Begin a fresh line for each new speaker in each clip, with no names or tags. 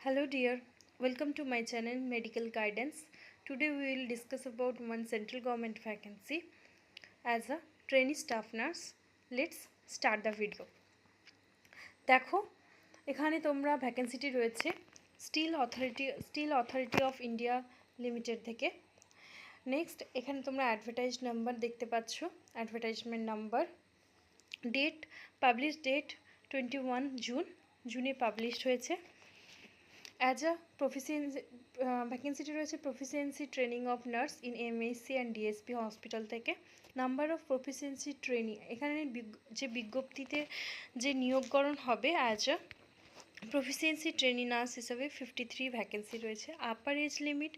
Hello dear, welcome to my channel Medical Guidance. Today we will discuss about one central government vacancy as a trainee staff nurse. Let's start the video. দেখো এখানে তোমরা ভ্যাকেন্সিটি রয়েছে Steel Authority of India Limited থেকে। Next এখানে তোমরা advertise number দেখতে পাচ্ছ, advertisement number, date publish date 21 জুনে পাবলিশড হয়েছে। অ্যাজ আ প্রফিসিয়েন্সি ভ্যাকেন্সিটি রয়েছে proficiency training of nurse in MSC and DSP hospital থেকে। নাম্বার অফ প্রফিসিয়েন্সি ট্রেনিং, এখানে যে বিজ্ঞপ্তিতে যে নিয়োগকরণ হবে as a proficiency trainee nurse হিসাবে 53 ভ্যাকেন্সি রয়েছে। আপার এজ লিমিট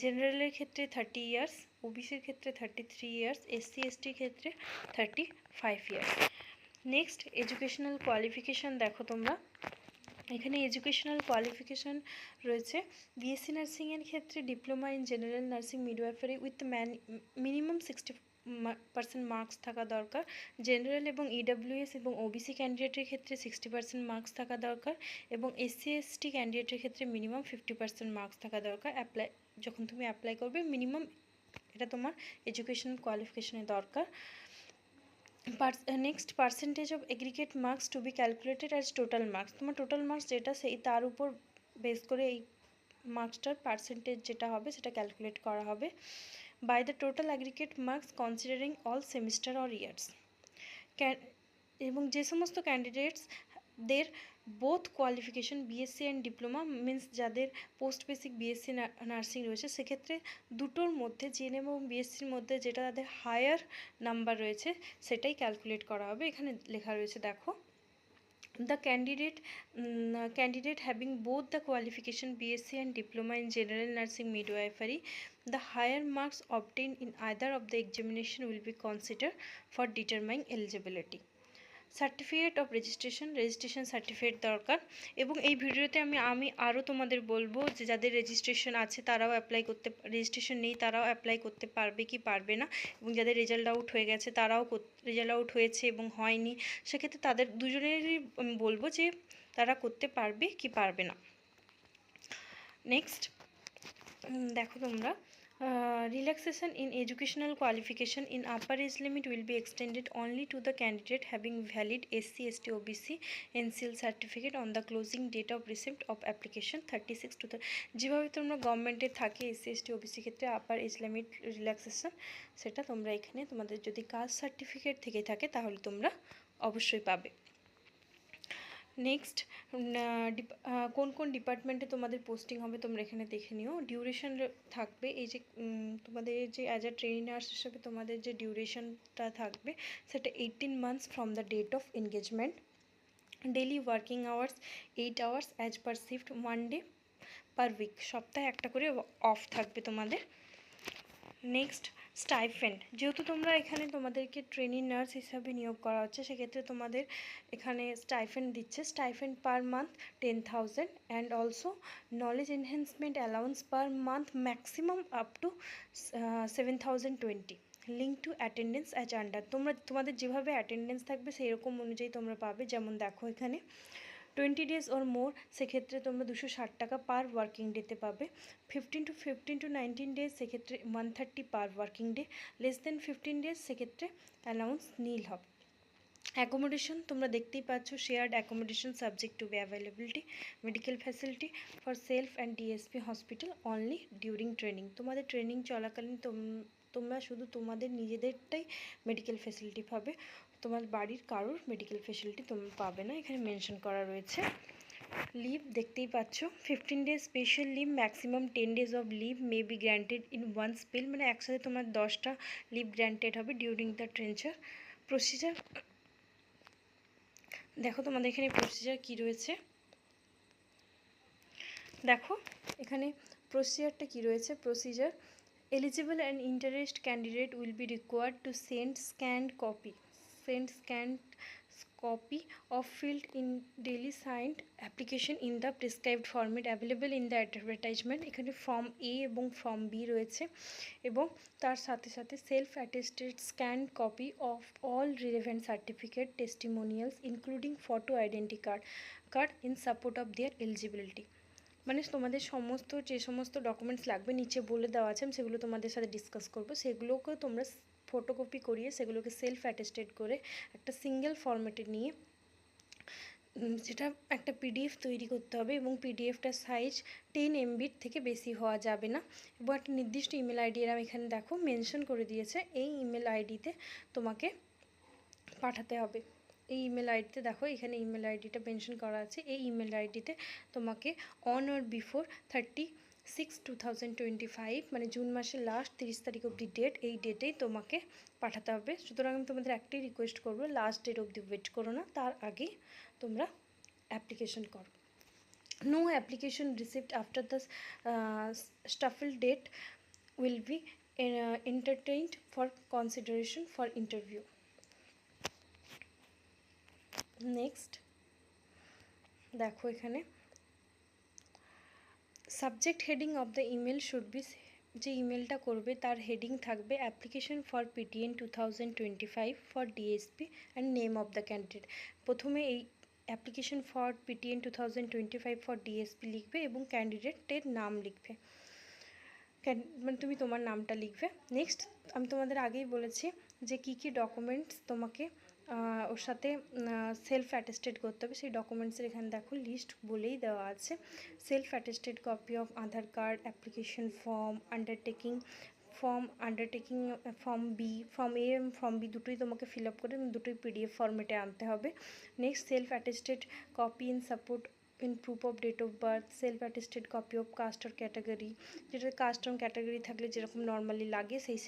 জেনারেলের ক্ষেত্রে 30 ইয়ার্স, ওবিসির ক্ষেত্রে 33 ইয়ার্স, এসসি এসটির ক্ষেত্রে 35 ইয়ার্স। নেক্সট এডুকেশনাল কোয়ালিফিকেশান দেখো তোমরা, এখানে এডুকেশনাল কোয়ালিফিকেশান রয়েছে বিএসসি নার্সিংয়ের ক্ষেত্রে diploma in general nursing midwifery with minimum 60% marks থাকা দরকার। জেনারেল এবং ইডাব্লিউএস এবং ওবিসি ক্যান্ডিডেটের ক্ষেত্রে 60% মার্কস থাকা দরকার এবং এসসি এসটি ক্যান্ডিডেটের ক্ষেত্রে মিনিমাম 50% মার্কস থাকা দরকার। যখন তুমি অ্যাপ্লাই করবে মিনিমাম এটা তোমার এডুকেশনাল কোয়ালিফিকেশনের দরকার। Next percentage of aggregate marks to be calculated as total marks, তোমার টোটাল মার্কস যেটা সেই তার উপর বেস করে এই মার্কসটার পার্সেন্টেজ যেটা হবে সেটা ক্যালকুলেট করা হবে। By the total aggregate marks considering all semester or years. এবং যে সমস্ত ক্যান্ডিডেটসদের both qualification BSc and diploma means যাদের পোস্ট বেসিক বিএসসি নার্সিং রয়েছে সেক্ষেত্রে দুটোর মধ্যে জিএনএম এবং বিএসসির মধ্যে যেটা তাদের হায়ার নাম্বার রয়েছে সেটাই ক্যালকুলেট করা হবে। এখানে লেখা রয়েছে দেখো, the candidate having both the qualification BSc and diploma in general nursing midwifery, the higher marks obtained in either of the examination will be considered for determining eligibility. Certificate of registration certificate দরকার। এবং এই ভিডিওতে আমি আরও তোমাদের বলবো যে যাদের রেজিস্ট্রেশন আছে তারাও অ্যাপ্লাই করতে, রেজিস্ট্রেশন নেই তারাও অ্যাপ্লাই করতে পারবে কি পারবে না, এবং যাদের রেজাল্ট আউট হয়ে গেছে তারাও রেজাল্ট আউট হয়েছে এবং হয়নি সেক্ষেত্রে তাদের দুজনেরই আমি বলবো যে তারা করতে পারবে কি পারবে না। নেক্সট দেখো তোমরা, relaxation in educational qualification in upper age limit will be extended only to the candidate having valid SC ST OBC NCL certificate on the closing date of receipt of application 36 to the, যেভাবে তোমরা গভর্নমেন্টের থাকে SC ST OBC ক্ষেত্রে upper age limit relaxation সেটা তোমরা এখানে তোমাদের যদি কাস্ট সার্টিফিকেট থেকে থাকে তাহলে তোমরা অবশ্যই পাবে। নেক্সট কোন কোন ডিপার্টমেন্টে তোমাদের পোস্টিং হবে তোমরা এখানে দেখে নিও। ডিউরেশন থাকবে, এই যে তোমাদের যে অ্যাজ আ ট্রেনিং নার্স হিসেবে তোমাদের যে ডিউরেশনটা থাকবে সেটা 18 months from the date of engagement. Daily working hours 8 hours as per shift, 1 day per week, সপ্তাহে একটা করে অফ থাকবে তোমাদের। নেক্সট স্টাইফেন্ড, যেহেতু তোমরা এখানে তোমাদেরকে ট্রেনিং নার্স হিসাবে নিয়োগ করা হচ্ছে সেক্ষেত্রে তোমাদের এখানে স্টাইফেন্ড দিচ্ছে। Stipend per month 10,000 and also knowledge enhancement allowance per month maximum up to 7,020 link to attendance as under. তোমাদের যেভাবে অ্যাটেন্ডেন্স থাকবে সেই রকম অনুযায়ী তোমরা পাবে। যেমন দেখো এখানে 20 ডেজ ওর মোর সেক্ষেত্রে তোমরা 260 টাকা পার ওয়ার্কিং ডেতে পাবে। 15 to 19 ডেজ সেক্ষেত্রে 130 per working day. Less than 15 days সেক্ষেত্রে অ্যালাউন্স নীল হবে। অ্যাকোমোডেশন তোমরা দেখতেই পাচ্ছ, shared accommodation subject to be availability, medical facility for self and DSP hospital only during training. তোমাদের ট্রেনিং চলাকালীন তোমরা শুধু তোমাদের নিজেদেরটাই মেডিকেল ফ্যাসিলিটি পাবে, তোমার বাড়ির কারোর মেডিকেল ফ্যাসিলিটি তোমরা পাবে না, এখানে মেনশন করা রয়েছে। লিভ দেখতেই পাচ্ছ, 15 days special leave, maximum 10 days of leave may be granted in one spell, মানে একসাথে তোমার 10টা লিভ গ্র্যান্টেড হবে ডিউরিং দ্য ট্রেঞ্চার প্রসিজার। দেখো তোমাদের এখানে প্রসিজার কি রয়েছে, দেখো এখানে প্রসিজারটা কি রয়েছে। Procedure, eligible and interested candidate will be required to send scanned copy of filled in daily signed application in the prescribed format available in the advertisement। এখানে ফর্ম এ এবং ফর্ম বি রয়েছে এবং তার সাথে সাথে self attested scanned copy of all relevant certificate testimonials including photo identity card. Card in support of their eligibility. মানে তোমাদের সমস্ত যে সমস্ত ডকুমেন্টস লাগবে নিচে বলে দেওয়া আছে, আমি সেগুলো তোমাদের সাথে ডিসকাস করবো। সেগুলোকে তোমরা ফটোকপি করিয়ে সেগুলোকে সেলফ অ্যাটেস্টেড করে একটা সিঙ্গেল ফরম্যাটে নিয়ে যেটা একটা পিডিএফ তৈরি করতে হবে, এবং পিডিএফটার সাইজ 10 MB থেকে বেশি হওয়া যাবে না, এবং একটা নির্দিষ্ট ইমেল আইডি এরা এখানে দেখো মেনশন করে দিয়েছে। এই ইমেল আইডিতে তোমাকে পাঠাতে হবে। এই ইমেল আইডিতে দেখো এখানে ইমেল আইডিটা মেনশন করা আছে। এই ইমেল আইডিতে তোমাকে অন অর বিফোর 30/6/2025 মানে জুন মাসের লাস্ট 30 তারিখ অবধি ডেট, এই ডেটেই তোমাকে পাঠাতে হবে। সুতরাং আমি তোমাদের একটাই রিকোয়েস্ট করবো, লাস্ট ডেট অবধি ওয়েট করো না, তার আগেই তোমরা অ্যাপ্লিকেশন করো। No application received after the স্টাফল date will be entertained for consideration for interview. Next দেখো এখানে subject heading of the email should be, যে ইমেলটা করবে তার হেডিং থাকবে application for PTN 2025 for DSP and name of the candidate. প্রথমে এই application for PTN 2025 for DSP লিখবে এবং ক্যান্ডিডেটের নাম লিখবে, মানে তুমি তোমার নামটা লিখবে। নেক্সট আমি তোমাদের আগেই বলেছি যে কী কী ডকুমেন্টস তোমাকে ওর সাথে সেলফ অ্যাটেস্টেড করতে হবে। সেই ডকুমেন্টসের এখানে দেখো লিস্ট বলেই দেওয়া আছে। Self attested copy of Aadhaar card, application form, undertaking form B, form A এবং ফর্ম বি দুটোই তোমাকে ফিল আপ করে দুটোই PDF ফর্মেটে আনতে হবে। Next self attested copy in support in proof of date of birth, self attested copy of caste or category, যেটা caste or category থাকলে যেরকম নর্মালি লাগে সেই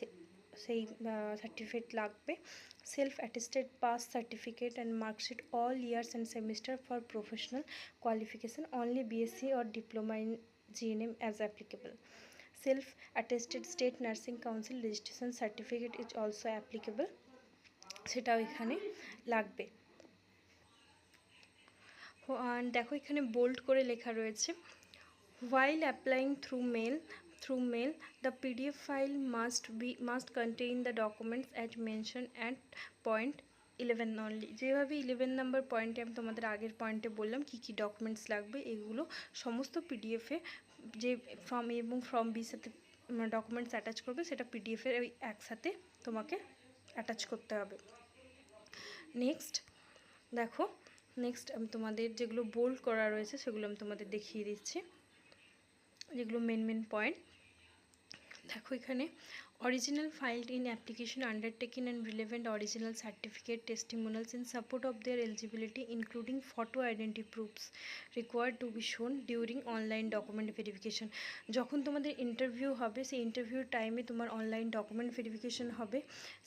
সার্টিফিকেট লাগবে। Self attested pass certificate and marksheet all years and semester for professional qualification only BSc or diploma in GNM as applicable. Self attested state nursing council registration certificate is also applicable, সেটাও এখানে লাগবে। দেখো এখানে bold করে লেখা রয়েছে, while applying through mail the PDF file must contain the documents as mentioned at point 11 only। যেভাবে 11 নম্বর পয়েন্টে আমি তোমাদের আগের পয়েন্টে বললাম কী কী ডকুমেন্টস লাগবে, এগুলো সমস্ত পিডিএফে যে ফর্ম এ এবং ফর্ম বির সাথে ডকুমেন্টস অ্যাটাচ করবে সেটা পিডিএফের ওই একসাথে তোমাকে অ্যাটাচ করতে হবে। নেক্সট দেখো, নেক্সট আমি তোমাদের যেগুলো বোল্ড করা রয়েছে সেগুলো আমি তোমাদের দেখিয়ে দিচ্ছি, যেগুলো মেন পয়েন্ট। দেখো এখানে original filed in application undertaking and relevant original certificate testimonials in support of their eligibility including photo identity proofs required to be shown during online document verification. যখন তোমাদের ইন্টারভিউ হবে সেই ইন্টারভিউর টাইমে তোমার অনলাইন ডকুমেন্ট ভেরিফিকেশন হবে,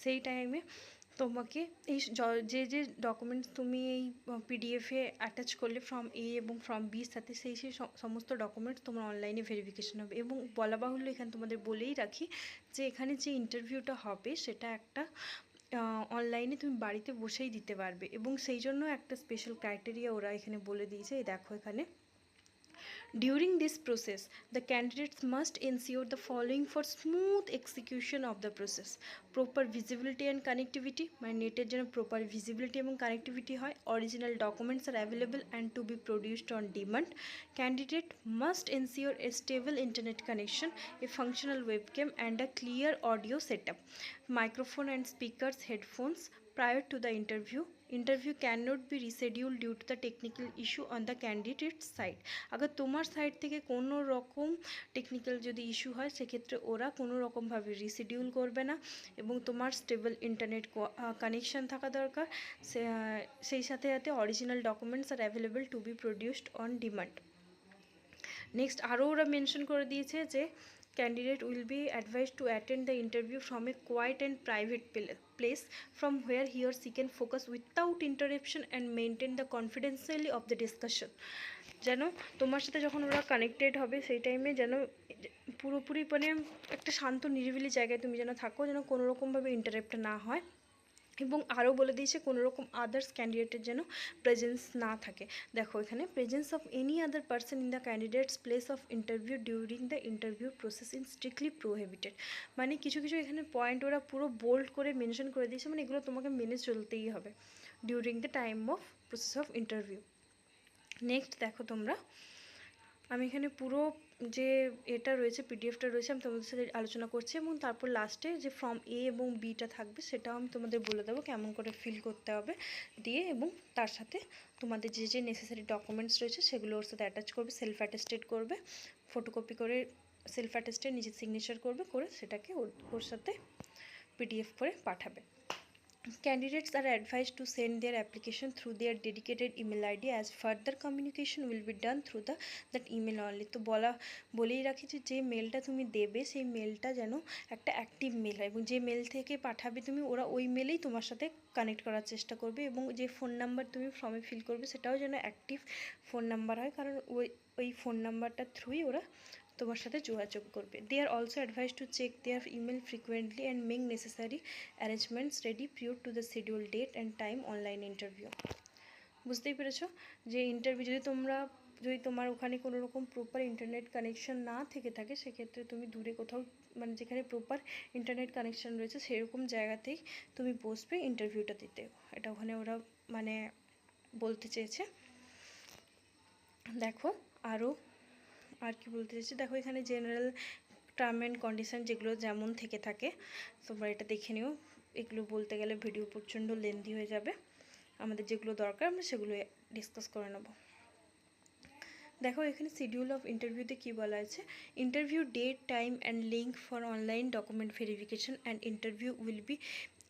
সেই টাইমে তোমাকে এই যে ডকুমেন্টস তুমি এই পিডিএফে অ্যাটাচ করলে ফর্ম এ এবং ফর্ম বির সাথে সেই সমস্ত ডকুমেন্টস তোমার অনলাইনে ভেরিফিকেশন হবে। এবং বলা বাহুল্য এখানে তোমাদের বলেই রাখি যে এখানে যে ইন্টারভিউটা হবে সেটা একটা অনলাইনে তুমি বাড়িতে বসেই দিতে পারবে, এবং সেই জন্য একটা স্পেশাল ক্রাইটেরিয়া ওরা এখানে বলে দিয়েছে। এই দেখো এখানে during this process the candidates must ensure the following for smooth execution of the process: proper visibility and connectivity, মানে নেটের জন্য proper visibility এবং connectivity হয়, original documents are available and to be produced on demand, candidate must ensure a stable internet connection, a functional webcam and a clear audio setup, microphone and speakers, headphones prior to the interview cannot be rescheduled due to the technical issue on the candidate's side। अगर তোমার side থেকে কোনো রকম technical যদি issue হয় সেক্ষেত্রে ওরা কোনো রকমভাবে রিশিডিউল করবে না, এবং তোমার স্টেবল ইন্টারনেট কানেকশান থাকা দরকার, সেই সাথে সাথে original documents are available to B produced on demand. Next আরও ওরা মেনশন করে দিয়েছে যে candidate will be advised to attend the interview from a quiet and private place from where he or she can focus without interruption and maintain the confidentiality of the discussion। যেন তোমার সাথে যখন ওরা connected হবে সেই টাইমে যেন পুরোপুরি মানে একটা শান্ত নিরিবিলি জায়গায় তুমি যেন থাকো, যেন কোনো রকমভাবে ইন্টারাপ্ট না হয়, এবং আরও বলে দিয়েছে কোনো রকম আদার্স ক্যান্ডিডেটের যেন প্রেজেন্স না থাকে। দেখো এখানে presence of any other person in the candidates place of interview during the interview process in strictly prohibited. মানে কিছু এখানে পয়েন্ট ওরা পুরো বোল্ড করে মেনশন করে দিয়েছে, মানে এগুলো তোমাকে মেনে চলতেই হবে during the time of process of interview. Next দেখো তোমরা, আমি এখানে পুরো যে এটা রয়েছে পিডিএফটা রয়েছে আমি তোমাদের সাথে আলোচনা করছি, এবং তারপর লাস্টে যে ফর্ম এ এবং বিটা থাকবে সেটাও আমি তোমাদের বলে দেবো কেমন করে ফিল করতে হবে দিয়ে, এবং তার সাথে তোমাদের যে যে নেসেসারি ডকুমেন্টস রয়েছে সেগুলো ওর সাথে অ্যাটাচ করবে, সেলফ অ্যাটেস্টেড করবে, ফটোকপি করে সেলফ অ্যাটেস্টেড নিজের সিগনেচার করবে, করে সেটাকে ওর সাথে পিডিএফ করে পাঠাবে। Candidates are advised to send their application through their dedicated email ID as further communication will be done through that email only। তো বলেই রাখি যে মেলটা তুমি দেবে সেই মেলটা যেন একটা অ্যাক্টিভ মেল হয়, এবং যে মেল থেকে পাঠাবে তুমি ওরা ওই মেলেই তোমার সাথে কানেক্ট করার চেষ্টা করবে, এবং যে ফোন নাম্বার তুমি ফর্মে ফিল করবে সেটাও যেন অ্যাক্টিভ ফোন নাম্বার হয়, কারণ ওই ফোন নাম্বারটার থ্রুই ওরা তোমার সাথে যোগাযোগ করবে। They are also advise to check their email frequently and make necessary arrangements ready prior to the schedule date and time online interview. বুঝতেই পেরেছো যে ইন্টারভিউ যদি তোমার ওখানে কোনো রকম প্রপার ইন্টারনেট কানেকশন না থেকে থাকে, সেক্ষেত্রে তুমি দূরে কোথাও মানে যেখানে প্রপার ইন্টারনেট কানেকশন রয়েছে সেরকম জায়গাতেই তুমি বসবে ইন্টারভিউটা দিতে, এটা ওখানে ওরা মানে বলতে চেয়েছে। দেখো আর কি বলতে চাইছি, দেখো এখানে জেনারেল টার্ম অ্যান্ড কন্ডিশন যেগুলো যেমন থেকে থাকে তোমরা এটা দেখে নিও, এগুলো বলতে গেলে ভিডিও প্রচণ্ড লেন্দি হয়ে যাবে, আমাদের যেগুলো দরকার আমরা সেগুলো ডিসকাস করে নেব। দেখো এখানে শিডিউল অফ ইন্টারভিউতে কী বলা আছে, interview date time and link for online document verification and interview will be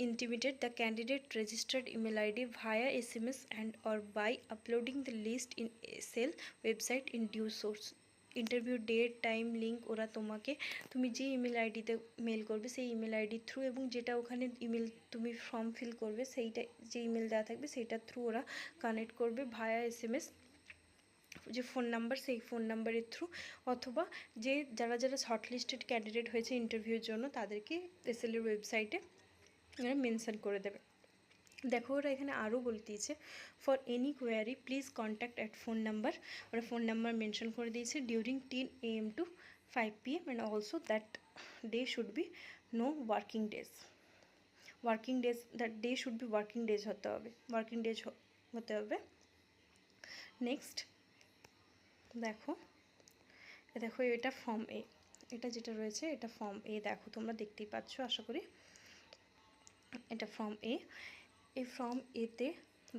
intimate the candidate registered email ID via SMS and or by uploading the list in Excel website in due source। Interview date time link ওরা তুমি যে email আইডিতে mail করবে সেই email আইডির through, এবং যেটা ওখানে ইমেল তুমি ফর্ম ফিল করবে সেইটা যে ইমেল দেওয়া থাকবে সেইটার থ্রু ওরা কানেক্ট করবে ভায়া SMS যে ফোন নাম্বার সেই ফোন নাম্বারের থ্রু, অথবা যারা শর্টলিস্টেড ক্যান্ডিডেট হয়েছে ইন্টারভিউর জন্য তাদেরকে এসএলের ওয়েবসাইটে মেনশন করে দেবে। দেখো ওরা এখানে আরও বলে দিয়েছে for any query please contact at phone number, ওরা ফোন নাম্বার মেনশন করে দিয়েছে during 10 AM to 5 PM and also that day should be no working days, that day should be working days হতে হবে। নেক্সট দেখো এটা form এ, এটা যেটা রয়েছে এটা ফর্ম এ, দেখো তোমরা দেখতেই পাচ্ছ আশা করি এটা ফর্ম এ। এই ফর্ম এতে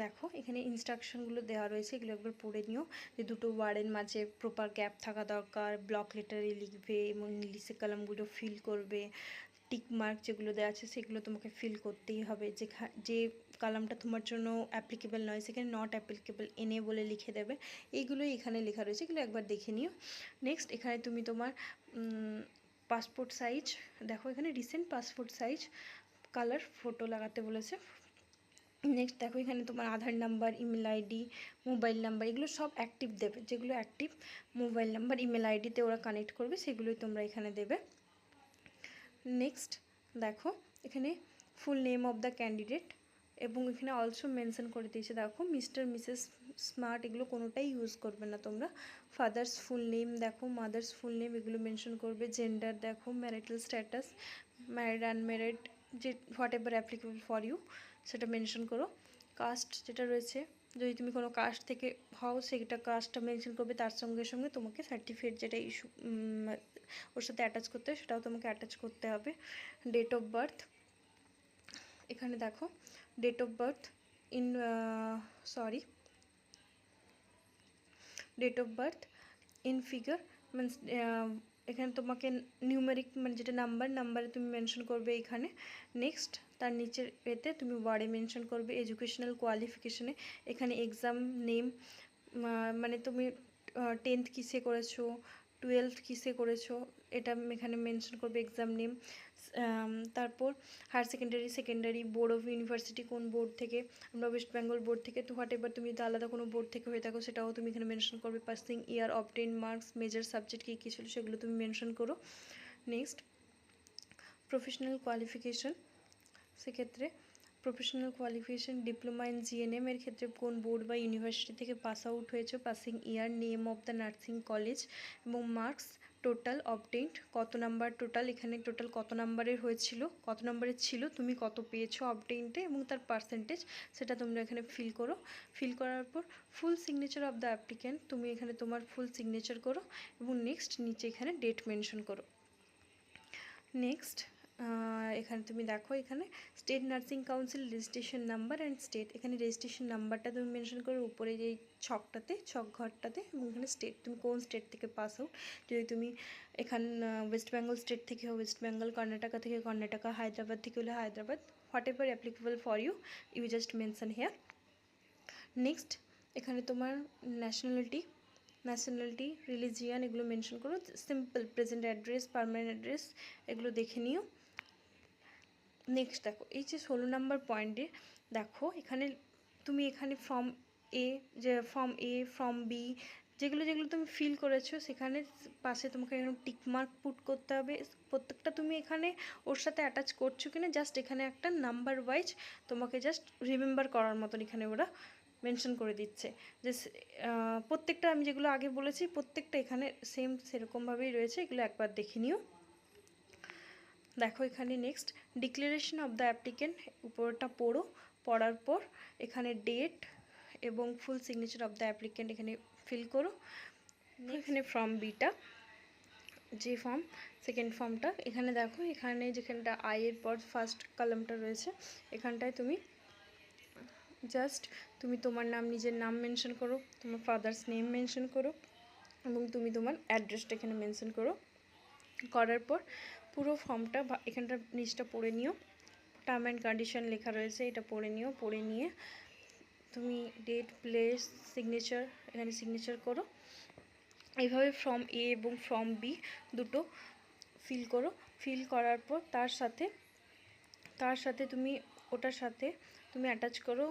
দেখো এখানে ইনস্ট্রাকশনগুলো দেওয়া রয়েছে, এগুলো একবার পড়ে নিও, যে দুটো ওয়ার্ডের মাঝে প্রপার গ্যাপ থাকা দরকার, ব্লক লেটারে লিখবে এবং ইংলিশে কলামগুলো ফিল করবে, টিক মার্ক যেগুলো দেওয়া আছে সেগুলো তোমাকে ফিল করতেই হবে, যে কলামটা তোমার জন্য অ্যাপ্লিকেবল নয় সেখানে নট অ্যাপ্লিকেবল এনে বলে লিখে দেবে, এইগুলোই এখানে লেখা রয়েছে, এগুলো একবার দেখে নিও। নেক্সট এখানে তুমি তোমার পাসপোর্ট সাইজ, দেখো এখানে recent passport size colour photo লাগাতে বলেছে। নেক্সট দেখো এখানে তোমার Aadhaar number, email ID, mobile number এগুলো সব অ্যাক্টিভ দেবে, যেগুলো অ্যাক্টিভ মোবাইল নাম্বার ইমেল আইডিতে ওরা কানেক্ট করবে সেগুলোই তোমরা এখানে দেবে। নেক্সট দেখো এখানে full name of the candidate, এবং এখানে অলসো মেনশন করে দিয়েছে, দেখো মিস্টার মিসেস স্মার্ট এগুলো কোনোটাই ইউজ করবে না তোমরা। ফাদার্স ফুল নেম দেখো, মাদার্স ফুল নেম এগুলো মেনশন করবে। জেন্ডার দেখো, ম্যারিটাল স্ট্যাটাস, ম্যারিড আনম্যারিড, যে whatever applicable for you সেটা মেনশন করো। কাস্ট যেটা রয়েছে, যদি তুমি কোনো কাস্ট থেকে হও সেটা কাস্টটা মেনশন করবে, তার সঙ্গে সঙ্গে তোমাকে সার্টিফিকেট যেটা ইস্যু ওর সাথে অ্যাটাচ করতে হবে সেটাও তোমাকে অ্যাটাচ করতে হবে। ডেট অফ বার্থ, এখানে দেখো date of birth date of birth in figure means, এখানে তোমাকে নিউমেরিক মানে যেটা নাম্বারে তুমি মেনশন করবে এখানে। নেক্সট তার নিচের এতে তুমি ওয়ার্ডে মেনশন করবে। এডুকেশনাল কোয়ালিফিকেশনে এখানে এক্সাম নেম, মানে তুমি 10th কিসে করেছো, 12th কিসে করেছো এটা এখানে মেনশন করবে এক্সাম নেম। তারপর higher secondary board of university কোন বোর্ড থেকে, আমরা ওয়েস্ট বেঙ্গল বোর্ড থেকে, তো হোয়াট এভার তুমি যদি আলাদা কোনো বোর্ড থেকে হয়ে থাকো সেটাও তুমি এখানে মেনশন করবে। Passing year, obtain marks, major subject কী কী ছিল সেগুলো তুমি মেনশন করো। নেক্সট প্রফেশনাল কোয়ালিফিকেশন, সেক্ষেত্রে professional qualification diploma in GNM এর ক্ষেত্রে কোন বোর্ড বা ইউনিভার্সিটি থেকে পাস আউট হয়েছে, passing year, name of the nursing college এবং মার্কস টোটাল অবটেইনড, কত নাম্বার টোটাল, এখানে টোটাল কত নাম্বারের হয়েছিল, কত নাম্বারের ছিল, তুমি কত পেয়েছো অবটেইনডে এবং তার পার্সেন্টেজ সেটা তোমরা এখানে ফিল করো। ফিল করার পর full signature of the applicant, তুমি এখানে তোমার ফুল সিগনেচার করো এবং নেক্সট নিচে এখানে ডেট মেনশন করো। নেক্সট এখানে তুমি দেখো এখানে state nursing council registration number and state, এখানে রেজিস্ট্রেশন নাম্বারটা তুমি মেনশন করো উপরে যেই ছকটাতে, ছক ঘরটাতে, এবং এখানে স্টেট তুমি কোন স্টেট থেকে পাস আউট, যদি তুমি এখানে ওয়েস্ট বেঙ্গল স্টেট থেকে হো ওয়েস্ট বেঙ্গল, কর্ণাটকা থেকে কর্ণাটকা, হায়দ্রাবাদ থেকে হলে Hyderabad, whatever applicable for you, you just mention here. Next এখানে তোমার ন্যাশনালিটি, রিলিজিয়ান এগুলো মেনশন করো, simple present address, permanent address এগুলো দেখে নিও। নেক্সট দেখো এই যে 16 নম্বর পয়েন্টে দেখো এখানে তুমি এখানে ফর্ম এ, ফর্ম বি যেগুলো তুমি ফিল করেছো সেখানে পাশে তোমাকে এখানে টিক মার্ক পুট করতে হবে, প্রত্যেকটা তুমি এখানে ওর সাথে অ্যাটাচ করছো কিনা জাস্ট এখানে একটা নাম্বার ওয়াইজ তোমাকে জাস্ট রিমেম্বার করার মতন এখানে ওরা মেনশন করে দিচ্ছে যে প্রত্যেকটা আমি যেগুলো আগে বলেছি প্রত্যেকটা এখানে সেম সেরকমভাবেই রয়েছে, এগুলো একবার দেখে নিও। দেখো এখানে next declaration of the applicant, উপরটা পড়ো, পড়ার পর এখানে ডেট এবং full signature of the applicant এখানে ফিল করো। এখানে ফর্ম বিটা যে ফর্ম, সেকেন্ড ফর্মটা এখানে দেখো এখানে যেখানটা আইয়ের পর ফার্স্ট কলামটা রয়েছে এখানটায় তুমি জাস্ট তুমি তোমার নাম, নিজের নাম মেনশন করো, তোমার ফাদার্স নেম মেনশন করো এবং তুমি তোমার অ্যাড্রেসটা এখানে মেনশন করো। করার পর পুরো ফর্মটা এখানটা নিচটা পড়ে নিও, টার্ম অ্যান্ড কন্ডিশন লেখা রয়েছে এটা পড়ে নিও, পড়ে নিয়ে তুমি ডেট, প্লেস, সিগনেচার এখানে সিগনেচার করো। এইভাবে ফর্ম এ এবং ফর্ম বি দুটো ফিল করো। ফিল করার পর তার সাথে তুমি ওটার সাথে তুমি অ্যাটাচ করো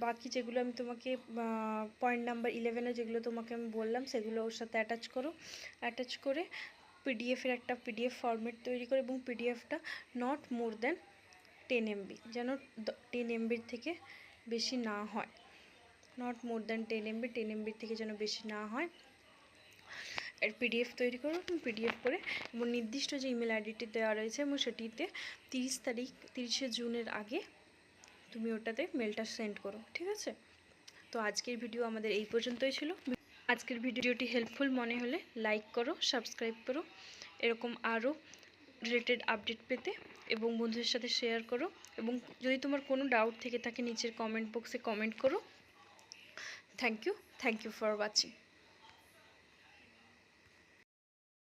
বাকি যেগুলো আমি তোমাকে পয়েন্ট নাম্বার 11-এ যেগুলো তোমাকে আমি বললাম সেগুলো ওর সাথে অ্যাটাচ করো। অ্যাটাচ করে পিডিএফের একটা পিডিএফ ফরম্যাট তৈরি করো এবং পিডিএফটা নট মোর দ্যান 10 MB, যেন 10 MBর থেকে বেশি না হয়, নট মোর দ্যান 10 MB, 10 MBর থেকে যেন বেশি না হয়। এর পিডিএফ তৈরি করো এবং পিডিএফ করে এবং নির্দিষ্ট যে ইমেল আইডিটি দেওয়া রয়েছে এবং সেটিতে 30 জুনের আগে তুমি ওটাতে মেলটা সেন্ড করো, ঠিক আছে? তো আজকের ভিডিও আমাদের এই পর্যন্তই ছিল। আজকের ভিডিওটি হেল্পফুল মনে হলে লাইক করো, সাবস্ক্রাইব করো এরকম আরও রিলেটেড আপডেট পেতে, এবং বন্ধুদের সাথে শেয়ার করো, এবং যদি তোমার কোনো ডাউট থেকে থাকে নিচের কমেন্ট বক্সে কমেন্ট করো। Thank you for watching.